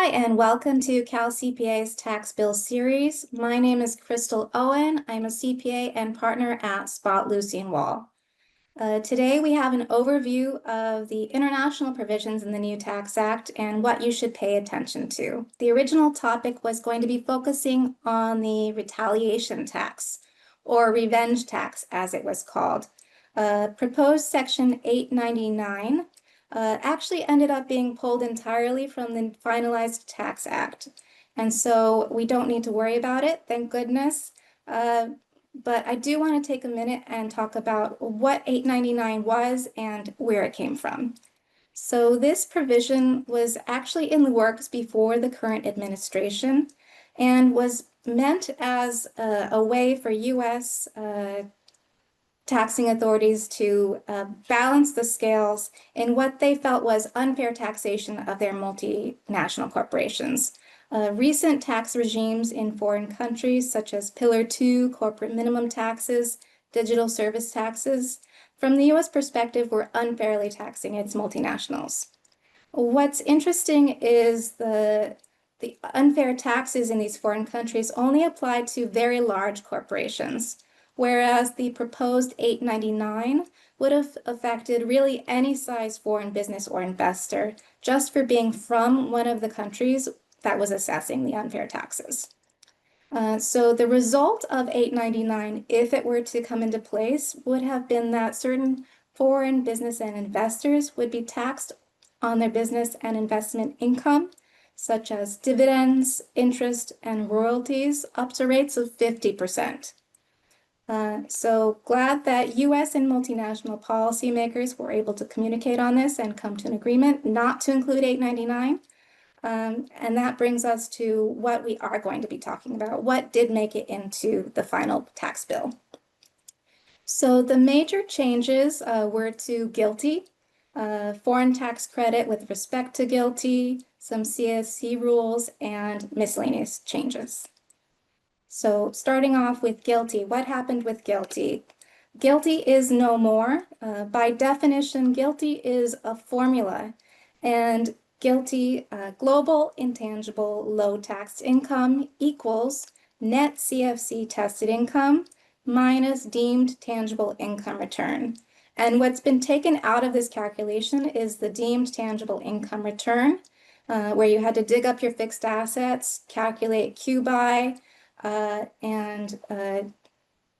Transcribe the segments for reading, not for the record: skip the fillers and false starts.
Hi, and welcome to CalCPA's Tax Bill Series. My name is Krystle Owynn. I'm a CPA and partner at Spott, Lucey Wall. Today we have an overview of the international provisions in the new Tax Act and what you should pay attention to. The original topic was going to be focusing on the retaliation tax, or revenge tax as it was called. Proposed Section 899 actually ended up being pulled entirely from the finalized Tax Act. And so we don't need to worry about it, thank goodness. But I do want to take a minute and talk about what 899 was and where it came from. So this provision was actually in the works before the current administration and was meant as a way for U.S. Taxing authorities to balance the scales in what they felt was unfair taxation of their multinational corporations. Recent tax regimes in foreign countries, such as Pillar 2, corporate minimum taxes, digital service taxes, from the U.S. perspective, were unfairly taxing its multinationals. What's interesting is the unfair taxes in these foreign countries only apply to very large corporations, whereas the proposed 899 would have affected really any size foreign business or investor just for being from one of the countries that was assessing the unfair taxes. So the result of 899, if it were to come into place, would have been that certain foreign business and investors would be taxed on their business and investment income, such as dividends, interest, and royalties, up to rates of 50%. So glad that U.S. and multinational policymakers were able to communicate on this and come to an agreement not to include 899. And that brings us to what we are going to be talking about. What did make it into the final tax bill? So the major changes were to GILTI, foreign tax credit with respect to GILTI, some CSC rules, and miscellaneous changes. So starting off with GILTI, what happened with GILTI? GILTI is no more. By definition, GILTI is a formula, and GILTI, Global Intangible Low-Taxed Income, equals net CFC tested income minus deemed tangible income return. And what's been taken out of this calculation is the deemed tangible income return, where you had to dig up your fixed assets, calculate Q-by, and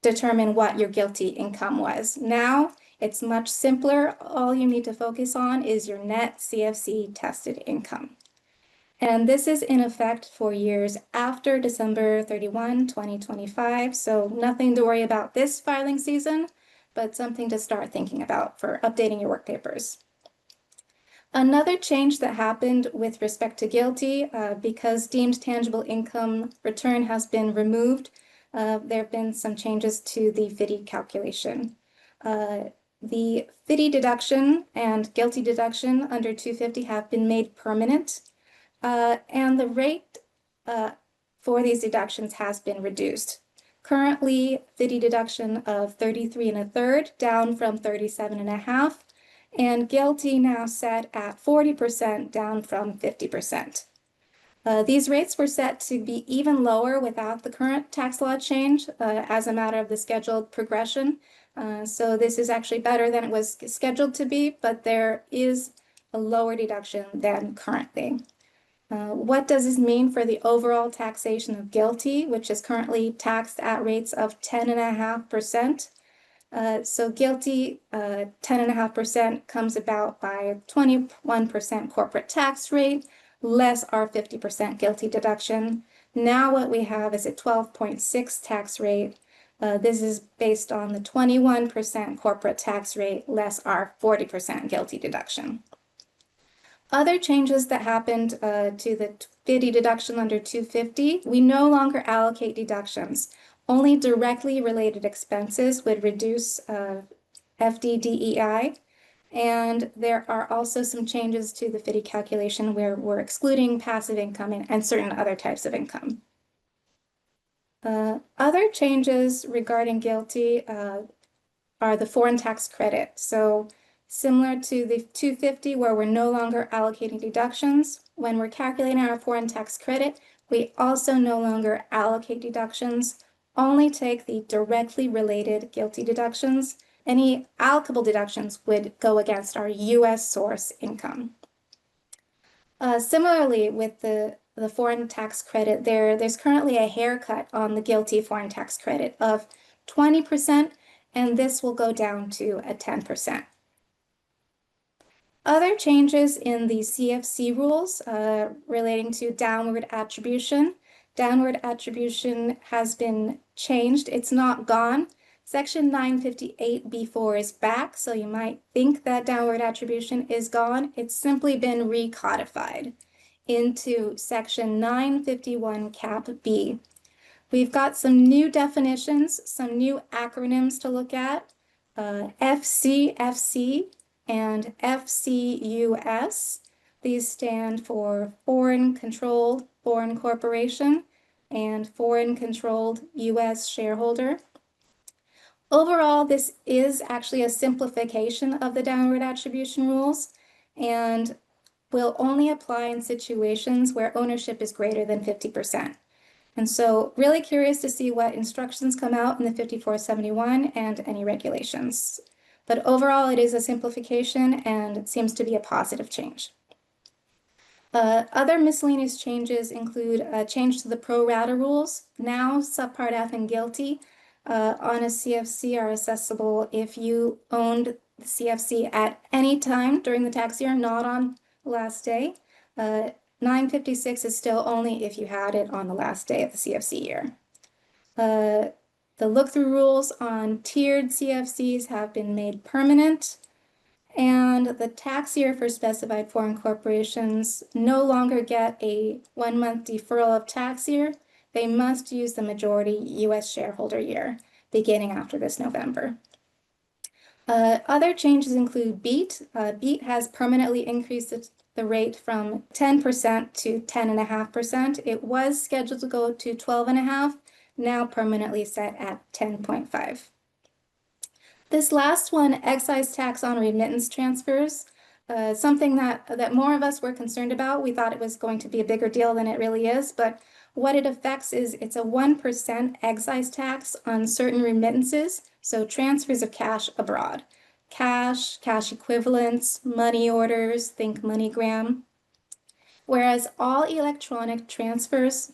determine what your GILTI income was. Now, it's much simpler. All you need to focus on is your net CFC tested income. And this is in effect for years after December 31, 2025. So nothing to worry about this filing season, but something to start thinking about for updating your work papers. Another change that happened with respect to GILTI, because deemed tangible income return has been removed, there have been some changes to the FDII calculation. The FDII deduction and GILTI deduction under 250 have been made permanent, and the rate for these deductions has been reduced. Currently, FDII deduction of 33 1/3, down from 37 1/2, and GILTI now set at 40%, down from 50%. These rates were set to be even lower without the current tax law change as a matter of the scheduled progression. So this is actually better than it was scheduled to be, but there is a lower deduction than currently. What does this mean for the overall taxation of GILTI, which is currently taxed at rates of 10.5%? So GILTI, 10.5% comes about by a 21% corporate tax rate, less our 50% GILTI deduction. Now what we have is a 12.6 tax rate. This is based on the 21% corporate tax rate, less our 40% GILTI deduction. Other changes that happened to the FDII deduction under 250, we no longer allocate deductions. Only directly related expenses would reduce FDDEI, and there are also some changes to the FDII calculation where we're excluding passive income and certain other types of income. Other changes regarding GILTI are the foreign tax credit. So Similar to the 250, where we're no longer allocating deductions, when we're calculating our foreign tax credit, we also no longer allocate deductions, only take the directly related GILTI deductions. Any allocable deductions would go against our U.S. source income. Similarly, with the foreign tax credit, there's currently a haircut on the GILTI foreign tax credit of 20%, and this will go down to a 10%. Other changes in the CFC rules relating to downward attribution. Downward attribution has been changed. It's not gone. Section 958B4 is back, so you might think that downward attribution is gone. It's simply been recodified into Section 951 Cap B. We've got some new definitions, some new acronyms to look at. FCFC and FCUS. These stand for Foreign Controlled Foreign Corporation and Foreign Controlled U.S. Shareholder. Overall, this is actually a simplification of the downward attribution rules and will only apply in situations where ownership is greater than 50%. And so really curious to see what instructions come out in the 5471 and any regulations. But overall, it is a simplification and it seems to be a positive change. Other miscellaneous changes include a change to the pro-rata rules. Now, Subpart F and GILTI on a CFC are assessable if you owned the CFC at any time during the tax year, not on the last day. 956 is still only if you had it on the last day of the CFC year. The look-through rules on tiered CFCs have been made permanent, and the tax year for specified foreign corporations no longer get a 1-month deferral of tax year. They must use the majority U.S. shareholder year beginning after this November. Other changes include BEAT. BEAT has permanently increased the rate from 10% to 10.5%. It was scheduled to go to 12.5%, now permanently set at 10.5%. This last one, excise tax on remittance transfers, something that more of us were concerned about. We thought it was going to be a bigger deal than it really is, but what it affects is it's a 1% excise tax on certain remittances, so transfers of cash abroad. Cash, cash equivalents, money orders, think MoneyGram. Whereas all electronic transfers,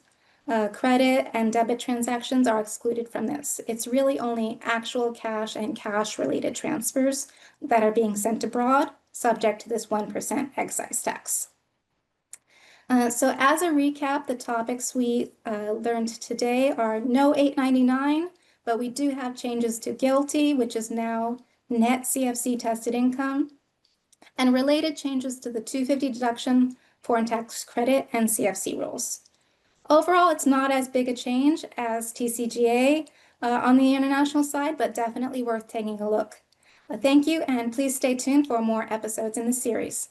credit and debit transactions are excluded from this. It's really only actual cash and cash-related transfers that are being sent abroad, subject to this 1% excise tax. So as a recap, the topics we learned today are no 899, but we do have changes to GILTI, which is now net CFC tested income, and related changes to the 250 deduction, foreign tax credit, and CFC rules. Overall, it's not as big a change as TCJA on the international side, but definitely worth taking a look. Thank you, and please stay tuned for more episodes in the series.